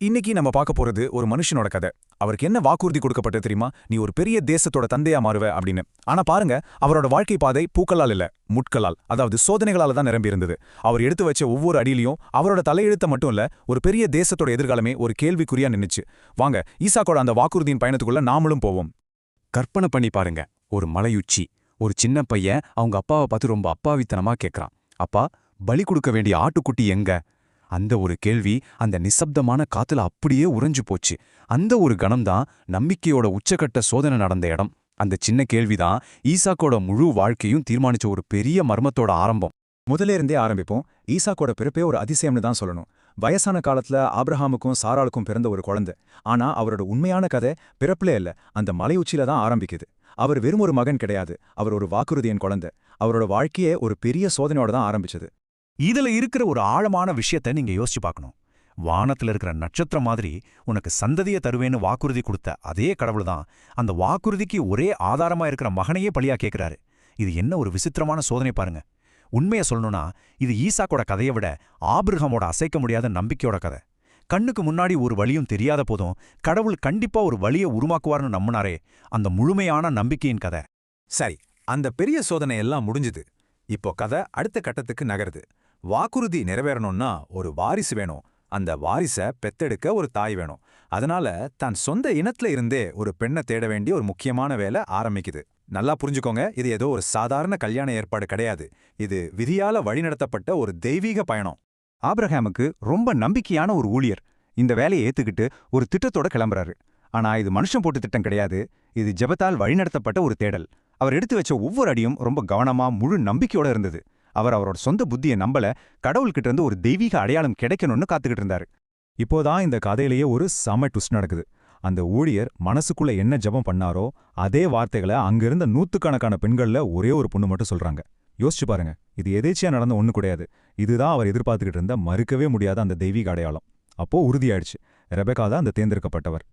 இன்னைக்கு நம்ம பார்க்க போறது ஒரு மனுஷனோட கதை. அவருக்கு என்ன வாக்குறுதி கொடுக்கப்பட்டது தெரியுமா? நீ ஒரு பெரிய தேசத்தோட தந்தையா மாறுவ அப்படின்னு. ஆனா பாருங்க, அவரோட வாழ்க்கை பாதை பூக்களால் இல்ல, முட்களால், அதாவது சோதனைகளால தான் நிரம்பி இருந்தது. அவர் எடுத்து வச்ச ஒவ்வொரு அடியிலையும் அவரோட தலையெழுத்த மட்டும் இல்ல, ஒரு பெரிய தேசத்தோட எதிர்காலமே ஒரு கேள்விக்குறியா நின்னுச்சு. வாங்க, ஈசாக்கோட அந்த வாக்குறுதியின் பயணத்துக்குள்ள நாமளும் போவோம். கற்பனை பண்ணி பாருங்க, ஒரு மலையுச்சி. ஒரு சின்ன பையன் அவங்க அப்பாவை பார்த்து ரொம்ப அப்பாவித்தனமா கேட்கறான், அப்பா, பலி கொடுக்க வேண்டிய ஆட்டுக்குட்டி எங்க? அந்த ஒரு கேள்வி அந்த நிசப்தமான காத்துல அப்படியே உறைஞ்சு போச்சு. அந்த ஒரு கணம்தான் நம்பிக்கையோட உச்சக்கட்ட சோதனை நடந்த இடம். அந்த சின்ன கேள்விதான் ஈசாக்கோட முழு வாழ்க்கையும் தீர்மானிச்ச ஒரு பெரிய மர்மத்தோட ஆரம்பம். முதல்ல இருந்தே ஆரம்பிப்போம். ஈசாக்கோட பிறப்பே ஒரு அதிசயம்னு தான் சொல்லணும். வயசான காலத்துல ஆபிரஹாமுக்கும் சாராளுக்கும் பிறந்த ஒரு குழந்தை. ஆனா அவரோட உண்மையான கதை பிறப்புலே இல்ல, அந்த மலை உச்சியில தான் ஆரம்பிக்குது. அவர் வெறும் ஒரு மகன் கிடையாது, அவர் ஒரு வாக்குறுதியின் குழந்தை. அவரோட வாழ்க்கையே ஒரு பெரிய சோதனையோட தான் ஆரம்பிச்சது. இதுல இருக்கிற ஒரு ஆழமான விஷயத்த நீங்க யோசிச்சு பார்க்கணும். வானத்துல இருக்கிற நட்சத்திரம் மாதிரி உனக்கு சந்ததிய தருவேன்னு வாக்குறுதி கொடுத்த அதே கடவுள் தான் அந்த வாக்குறுதிக்கு ஒரே ஆதாரமா இருக்கிற மகனையே பலியா கேட்கிறாரு. இது என்ன ஒரு விசித்திரமான சோதனை பாருங்க. உண்மையை சொல்லணும்னா இது ஈசாக்கோட கதையை விட ஆபிரகாமோட அசைக்க முடியாத நம்பிக்கையோட கதை. கண்ணுக்கு முன்னாடி ஒரு வழியும் தெரியாத போதும் கடவுள் கண்டிப்பா ஒரு வழியை உருவாக்குவார்னு நம்பினாரே, அந்த முழுமையான நம்பிக்கையின் கதை. சரி, அந்த பெரிய சோதனை எல்லாம் முடிஞ்சுது. இப்போ கதை அடுத்த கட்டத்துக்கு நகருது. வாக்குறுதி நிறைவேறணும்னா ஒரு வாரிசு வேணும். அந்த வாரிச பெத்தெடுக்க ஒரு தாய் வேணும். அதனால தன் சொந்த இனத்துல இருந்தே ஒரு பெண்ணை தேட வேண்டிய ஒரு முக்கியமான வேலை ஆரம்பிக்குது. நல்லா புரிஞ்சுக்கோங்க, இது ஏதோ ஒரு சாதாரண கல்யாண ஏற்பாடு கிடையாது. இது விதியால வழிநடத்தப்பட்ட ஒரு தெய்வீக பயணம். ஆபிரகாமுக்கு ரொம்ப நம்பிக்கையான ஒரு ஊழியர் இந்த வேலையை ஏத்துக்கிட்டு ஒரு திட்டத்தோட கிளம்புறாரு. ஆனா இது மனுஷன் போட்டு திட்டம் கிடையாது, இது ஜெபத்தால் வழிநடத்தப்பட்ட ஒரு தேடல். அவர் எடுத்து வச்ச ஒவ்வொரு அடியும் ரொம்ப கவனமா முழு நம்பிக்கையோட இருந்தது. அவரோட சொந்த புத்தியை நம்பல, கடவுள்கிட்ட இருந்து ஒரு தெய்வீக அடையாளம் கிடைக்கணும்னு காத்துக்கிட்டு இருந்தாரு. இப்போதான் இந்த கதையிலேயே ஒரு செம ட்விஸ்ட் நடக்குது. அந்த ஊழியர் மனசுக்குள்ள என்ன ஜெபம் பண்ணாரோ அதே வார்த்தைகளை அங்கிருந்த நூத்துக்கணக்கான பெண்கள்ல ஒரே ஒரு பொண்ணு மட்டும் சொல்றாங்க. யோசிச்சு பாருங்க, இது எதேச்சியா நடந்த ஒண்ணு கிடையாது. இதுதான் அவர் எதிர்பார்த்துக்கிட்டு இருந்த மறுக்கவே முடியாத அந்த தெய்வீக அடையாளம். அப்போ உறுதியாயிடுச்சு, ரெபெக்கா தான் அந்த தேர்ந்தெடுக்கப்பட்டவர்.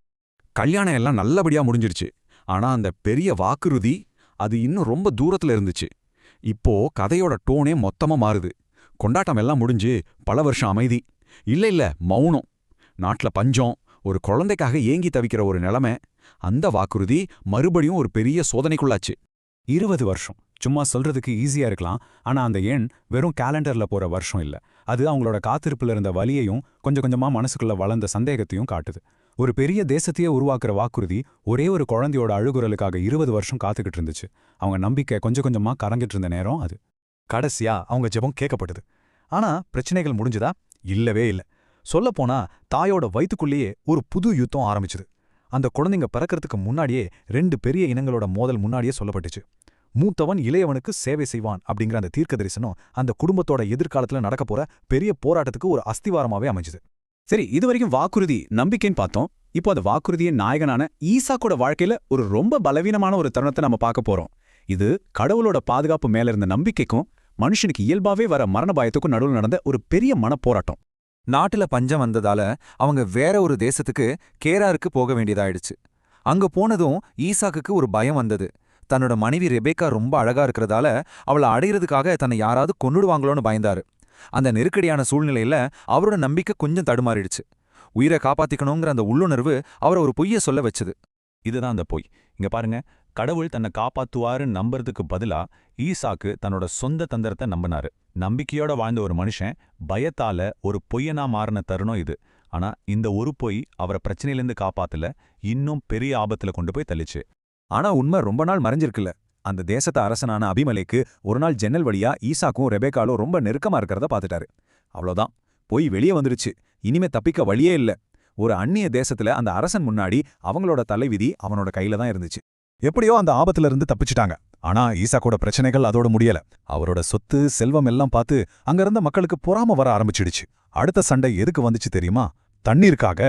கல்யாணம் எல்லாம் நல்லபடியா முடிஞ்சிருச்சு. ஆனா அந்த பெரிய வாக்குறுதி அது இன்னும் ரொம்ப தூரத்துல இருந்துச்சு. இப்போ கதையோட டோனே மொத்தமா மாறுது. கொண்டாட்டம் எல்லாம் முடிஞ்சு பல வருஷம் அமைதி. இல்ல மௌனம். நாட்டுல பஞ்சம், ஒரு குழந்தைக்காக ஏங்கி தவிக்கிற ஒரு நிலைமை. அந்த வாக்குறுதி மறுபடியும் ஒரு பெரிய சோதனைக்குள்ளாச்சு. 20 வருஷம் சும்மா சொல்றதுக்கு ஈஸியா இருக்கலாம். ஆனா அந்த எண் வெறும் கேலண்டர்ல போற வருஷம் இல்ல. அது அவங்களோட காத்திருப்புல இருந்த வலியையும் கொஞ்சம் கொஞ்சமா மனசுக்குள்ள வளர்ந்த சந்தேகத்தையும் காட்டுது. ஒரு பெரிய தேசத்தையே உருவாக்குற வாக்குறுதி ஒரே ஒரு குழந்தையோட அழுகுறலுக்காக 20 வருஷம் காத்துக்கிட்டு இருந்துச்சு. அவங்க நம்பிக்கை கொஞ்சம் கொஞ்சமா கரங்கிட்டு இருந்த நேரம் அது. கடைசியா அவங்க ஜெபம் கேட்கப்பட்டது. ஆனா பிரச்சனைகள் முடிஞ்சுதா? இல்லவே இல்ல. சொல்லப்போனா தாயோட வயித்துக்குள்ளேயே ஒரு புது யுத்தம் ஆரம்பிச்சுது. அந்த குழந்தைங்க பிறக்கிறதுக்கு முன்னாடியே 2 பெரிய இனங்களோட மோதல் முன்னாடியே சொல்லப்பட்டுச்சு. மூத்தவன் இளையவனுக்கு சேவை செய்வான் அப்படிங்கிற அந்த தீர்க்க தரிசனம் அந்த குடும்பத்தோட எதிர்காலத்துல நடக்க போற பெரிய போராட்டத்துக்கு ஒரு அஸ்திவாரமாவே அமைஞ்சுது. சரி, இதுவரைக்கும் வாக்குறுதி நம்பிக்கைன்னு பார்த்தோம். இப்போ அந்த வாக்குறுதியின் நாயகனான ஈசாக்கோட வாழ்க்கையில ஒரு ரொம்ப பலவீனமான ஒரு தருணத்தை நம்ம பார்க்க போறோம். இது கடவுளோட பாதுகாப்பு மேல இருந்த நம்பிக்கைக்கும் மனுஷனுக்கு இயல்பாவே வர மரண பயத்துக்கும் நடுவில் நடந்த ஒரு பெரிய மனப்போராட்டம். நாட்டுல பஞ்சம் வந்ததால அவங்க வேற ஒரு தேசத்துக்கு கேராருக்கு போக வேண்டியதாயிடுச்சு. அங்க போனதும் ஈசாக்குக்கு ஒரு பயம் வந்தது. தன்னோட மனைவி ரெபேக்கா ரொம்ப அழகா இருக்கிறதால அவளை அடையிறதுக்காக தன்னை யாராவது கொன்னுடுவாங்களோன்னு பயந்தாரு. அந்த நெருக்கடியான சூழ்நிலையில அவரோட நம்பிக்கை கொஞ்சம் தடுமாறிடுச்சு. உயிரை காப்பாத்திக்கணுங்கிற அந்த உள்ளுணர்வு அவரை ஒரு பொய்ய சொல்ல வச்சது. இதுதான் அந்த பொய். இங்க பாருங்க, கடவுள் தன்னை காப்பாத்துவாருன்னு நம்புறதுக்கு பதிலா ஈசாக்கு தன்னோட சொந்த தந்திரத்தை நம்பினாரு. நம்பிக்கையோட வாழ்ந்த ஒரு மனுஷன் பயத்தால ஒரு பொய்யனா மாறின தருணம் இது. ஆனா இந்த ஒரு பொய் அவரை பிரச்சனையிலேருந்து காப்பாத்தல, இன்னும் பெரிய ஆபத்துல கொண்டு போய் தள்ளிச்சு. ஆனா உண்மை ரொம்ப நாள் மறைஞ்சிருக்குல்ல. அந்த தேசத்து அரசனான அபிமலேக்கு ஒரு நாள் ஜன்னல் வழியா ஈசாக்கும் ரெபேக்காலும் ரொம்ப நெருக்கமா இருக்கிறத பார்த்துட்டாரு. அவ்வளோதான், போய் வெளியே வந்துருச்சு. இனிமே தப்பிக்க வழியே இல்ல. ஒரு அந்நிய தேசத்துல அந்த அரசன் முன்னாடி அவங்களோட தலைவிதி அவனோட கையில தான் இருந்துச்சு. எப்படியோ அந்த ஆபத்துல இருந்து தப்பிச்சுட்டாங்க. ஆனா ஈசாக்கோட பிரச்சனைகள் அதோட முடியல. அவரோட சொத்து செல்வம் எல்லாம் பார்த்து அங்க இருந்த மக்களுக்கு பொறாம வர ஆரம்பிச்சிடுச்சு. அடுத்த சண்டை எதுக்கு வந்துச்சு தெரியுமா? தண்ணீருக்காக.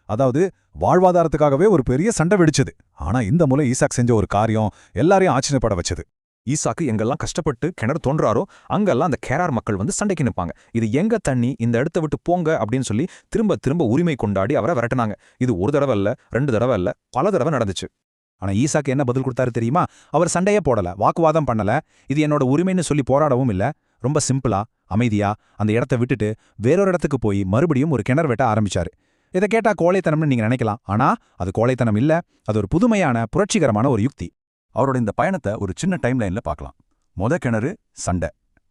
அதாவது வாழ்வாதாரத்துக்காகவே ஒரு பெரிய சண்டை வெடிச்சது. ஆனா இந்த முறை ஈசாக் செஞ்ச ஒரு காரியம் எல்லாரையும் ஆச்சரியப்பட வச்சது. ஈசாக்கு எங்கெல்லாம் கஷ்டப்பட்டு கிணறு தோன்றாரோ அங்கெல்லாம் அந்த கேரார் மக்கள் வந்து சண்டைக்கு நிற்பாங்க. இது எங்க தண்ணி, இந்த இடத்த விட்டு போங்க அப்படின்னு சொல்லி திரும்ப திரும்ப உரிமை கொண்டாடி அவரை விரட்டினாங்க. இது ஒரு தடவை இல்ல, 2 தடவை இல்ல, பல தடவை நடந்துச்சு. ஆனா ஈசாக்கு என்ன பதில் கொடுத்தாரு தெரியுமா? அவர் சண்டையே போடல, வாக்குவாதம் பண்ணல, இது என்னோட உரிமைன்னு சொல்லி போராடவும் இல்ல. ரொம்ப சிம்பிளா அமைதியா அந்த இடத்த விட்டுட்டு வேறொரு இடத்துக்கு போய் மறுபடியும் ஒரு கிணறு வெட்ட ஆரம்பிச்சாரு. இதை கேட்டா கோழைத்தனம்னு நீங்க நினைக்கலாம், ஆனா அது கோழைத்தனம் இல்ல, அது ஒரு புதுமையான புரட்சிகரமான ஒரு யுக்தி. அவரோட இந்த பயணத்தை ஒரு சின்ன டைம் லைன்ல பார்க்கலாம். கிணறு சண்டை,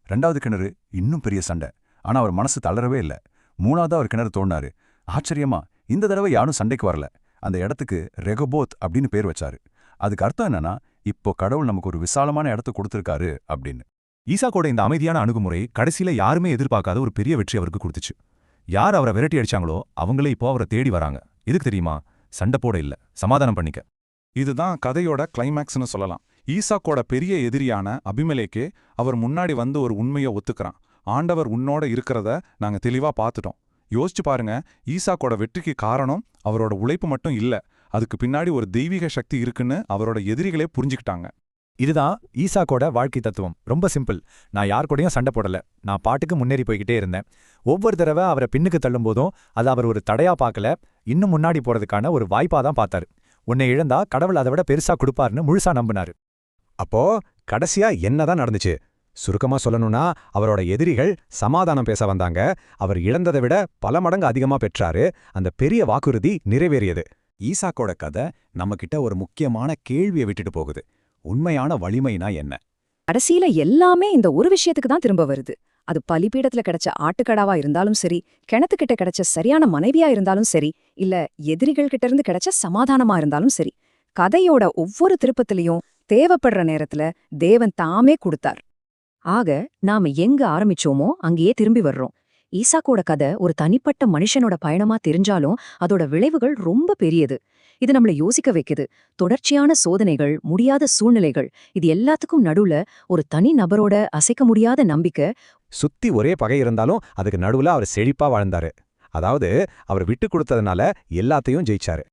2வது கிணறு இன்னும் பெரிய சண்டை. ஆனா அவர் மனசு தளரவே இல்ல. 3வதா ஒரு கிணறு தோண்டினாரு. ஆச்சரியமா இந்த தடவை யாரும் சண்டைக்கு வரல. அந்த இடத்துக்கு ரெகோபோத் அப்படின்னு பேர் வச்சாரு. அதுக்கு அர்த்தம் என்னன்னா, இப்போ கடவுள் நமக்கு ஒரு விசாலமான இடத்த கொடுத்திருக்காரு அப்படின்னு. ஈசாக்கோட இந்த அமைதியான அணுகுமுறை கடைசியில யாருமே எதிர்பார்க்காத ஒரு பெரிய வெற்றி அவருக்கு கொடுத்துச்சு. யார் அவரை விரட்டி அடிச்சாங்களோ அவங்களே இப்போ அவரை தேடி வராங்க. எதுக்கு தெரியுமா? சண்டை போட இல்ல, சமாதானம் பண்ணிக்க. இதுதான் கதையோட கிளைமேக்ஸ்னு சொல்லலாம். ஈசாக்கோட பெரிய எதிரியான அபிமெலேக்கே அவர் முன்னாடி வந்து ஒரு உண்மையை ஒத்துக்கிறான். ஆண்டவர் உன்னோட இருக்கிறத நாங்க தெளிவா பார்த்துட்டோம். யோசிச்சு பாருங்க, ஈசாக்கோட வெற்றிக்கு காரணம் அவரோட உழைப்பு மட்டும் இல்ல, அதுக்கு பின்னாடி ஒரு தெய்வீக சக்தி இருக்குன்னு அவரோட எதிரிகளே புரிஞ்சுக்கிட்டாங்க. இதுதான் ஈசாக்கோட வாழ்க்கை தத்துவம். ரொம்ப சிம்பிள். நான் யார் கூடயும் சண்டை போடல, நான் பாட்டுக்கு முன்னேறி போய்கிட்டே இருந்தேன். ஒவ்வொரு தடவை அவரை பின்னுக்கு தள்ளும் போதும் அதை அவர் ஒரு தடையா பார்க்கல, இன்னும் முன்னாடி போறதுக்கான ஒரு வாய்ப்பா தான் பார்த்தாரு. உன்னை இழந்தா கடவுள் அதை விட பெருசா கொடுப்பாருன்னு முழுசா நம்பினாரு. அப்போ கடைசியா என்னதான் நடந்துச்சு? சுருக்கமா சொல்லணும்னா, அவரோட எதிரிகள் சமாதானம் பேச வந்தாங்க. அவர் இழந்ததை விட பல மடங்கு அதிகமா பெற்றாரு. அந்த பெரிய வாக்குறுதி நிறைவேறியது. ஈசாக்கோட கதை நம்மகிட்ட ஒரு முக்கியமான கேள்வியை விட்டுட்டு போகுது. உண்மையான வலிமைனா என்ன? கடைசியில எல்லாமே இந்த ஒரு விஷயத்துக்கு தான் திரும்ப வருது. அது பலிபீடத்துல கிடைச்ச ஆட்டுக்கடாவா இருந்தாலும் சரி, கிணத்துக்கிட்ட கிடைச்ச சரியான மனைவியா இருந்தாலும் சரி, இல்ல எதிரிகள் கிட்ட இருந்து கிடைச்ச சமாதானமா இருந்தாலும் சரி, கதையோட ஒவ்வொரு திருப்பத்திலையும் தேவைப்படுற நேரத்துல தேவன் தாமே கொடுத்தார். ஆக நாம எங்க ஆரம்பிச்சோமோ அங்கேயே திரும்பி வர்றோம். ஈசாக்கோட கதை ஒரு தனிப்பட்ட மனுஷனோட பயணமா தெரிஞ்சாலும் அதோட விளைவுகள் ரொம்ப பெரியது. இது நம்மள யோசிக்க வைக்குது. தொடர்ச்சியான சோதனைகள், முடியாத சூழ்நிலைகள், இது எல்லாத்துக்கும் நடுவுல ஒரு தனி நபரோட அசைக்க முடியாத நம்பிக்கை. சுத்தி ஒரே பகை இருந்தாலும் அதுக்கு நடுவுல அவர் செழிப்பா வாழ்ந்தாரு. அதாவது அவர் விட்டு கொடுத்ததுனால எல்லாத்தையும் ஜெயிச்சாரு.